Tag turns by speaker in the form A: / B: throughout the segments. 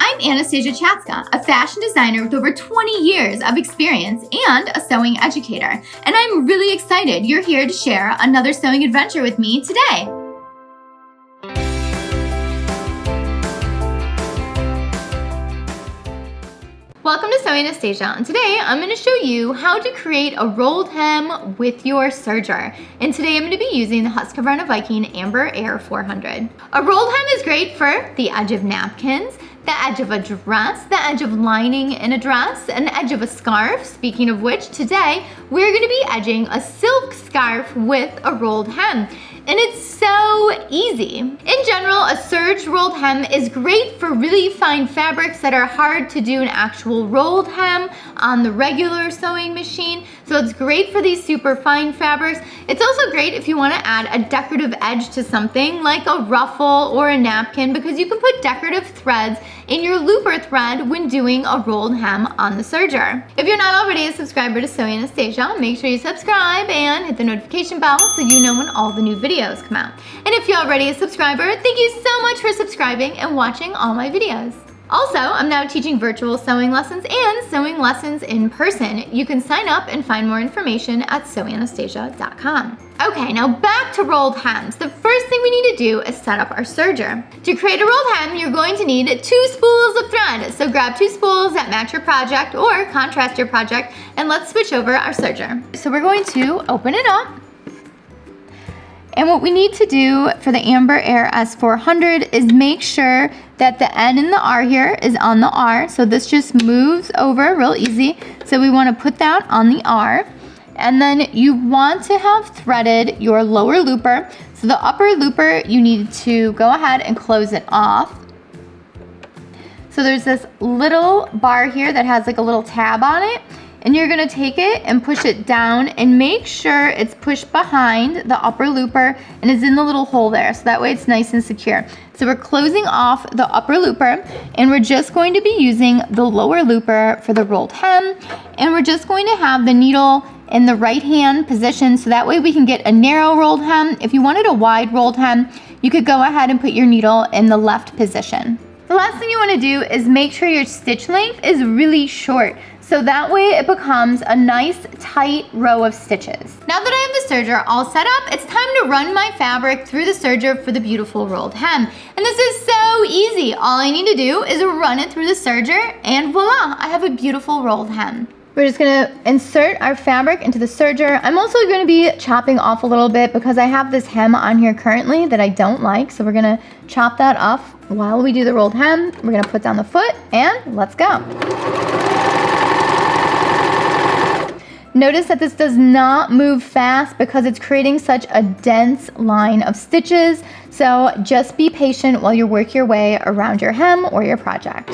A: I'm Anastasia Chatzka, a fashion designer with over 20 years of experience and a sewing educator, and I'm really excited you're here to share another sewing adventure with me today. Welcome to Sewing Anastasia, and today I'm going to show you how to create a rolled hem with your serger. And today I'm going to be using the Husqvarna Viking Amber Air 400. A rolled hem is great for the edge of napkins, the edge of a dress, the edge of lining in a dress, an edge of a scarf. Speaking of which, today we're going to be edging a silk scarf with a rolled hem. And it's so easy. In general, a serge rolled hem is great for really fine fabrics that are hard to do an actual rolled hem on the regular sewing machine. So it's great for these super fine fabrics. It's also great if you want to add a decorative edge to something like a ruffle or a napkin, because you can put decorative threads in your looper thread when doing a rolled hem on the serger. If you're not already a subscriber to Sewing Anastasia, make sure you subscribe and hit the notification bell so you know when all the new videos come out. And if you're already a subscriber, thank you so much for subscribing and watching all my videos. Also, I'm now teaching virtual sewing lessons and sewing lessons in person. You can sign up and find more information at sewinganastasia.com. Okay, now back to rolled hems. The first thing we need to do is set up our serger. To create a rolled hem, you're going to need 2 spools of thread. So grab 2 spools that match your project or contrast your project, and let's switch over our serger. So we're going to open it up. And what we need to do for the Amber Air S400 is make sure that the N in the R here is on the R. So this just moves over real easy. So we want to put that on the R. And then you want to have threaded your lower looper. So the upper looper, you need to go ahead and close it off. So there's this little bar here that has like a little tab on it. And you're gonna take it and push it down and make sure it's pushed behind the upper looper and is in the little hole there, so that way it's nice and secure. So we're closing off the upper looper, and we're just going to be using the lower looper for the rolled hem, and we're just going to have the needle in the right hand position, so that way we can get a narrow rolled hem. If you wanted a wide rolled hem, you could go ahead and put your needle in the left position. The last thing you want to do is make sure your stitch length is really short, so that way it becomes a nice tight row of stitches. Now that I have the serger all set up, it's time to run my fabric through the serger for the beautiful rolled hem. And this is so easy. All I need to do is run it through the serger, and voila, I have a beautiful rolled hem. We're just gonna insert our fabric into the serger. I'm also gonna be chopping off a little bit because I have this hem on here currently that I don't like. So we're gonna chop that off while we do the rolled hem. We're gonna put down the foot and let's go. Notice that this does not move fast because it's creating such a dense line of stitches. So just be patient while you work your way around your hem or your project.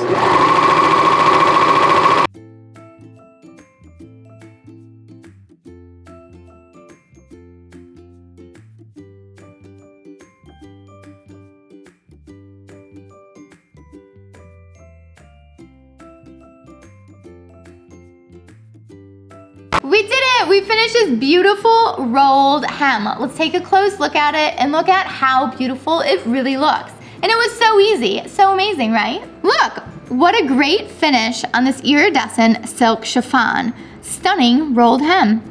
A: We did it! We finished this beautiful rolled hem. Let's take a close look at it and look at how beautiful it really looks. And it was so easy, so amazing, right? Look, what a great finish on this iridescent silk chiffon. Stunning rolled hem.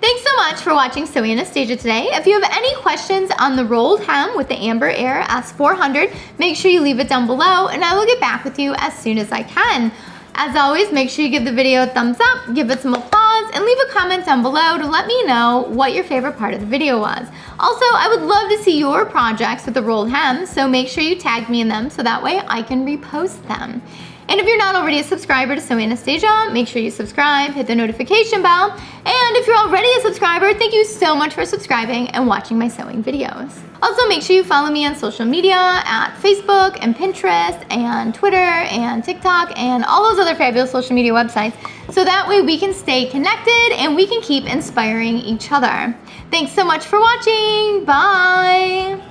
A: Thanks so much for watching Sewing Anastasia today. If you have any questions on the rolled hem with the Amber Air S400, make sure you leave it down below and I will get back with you as soon as I can. As always, make sure you give the video a thumbs up, give it some applause, and leave a comment down below to let me know what your favorite part of the video was. Also, I would love to see your projects with the rolled hem, so make sure you tag me in them so that way I can repost them. And if you're not already a subscriber to Sewing Anastasia, make sure you subscribe, hit the notification bell, and if you're already a subscriber, thank you so much for subscribing and watching my sewing videos. Also, make sure you follow me on social media at Facebook and Pinterest and Twitter and TikTok and all those other fabulous social media websites, so that way we can stay connected and we can keep inspiring each other. Thanks so much for watching. Bye.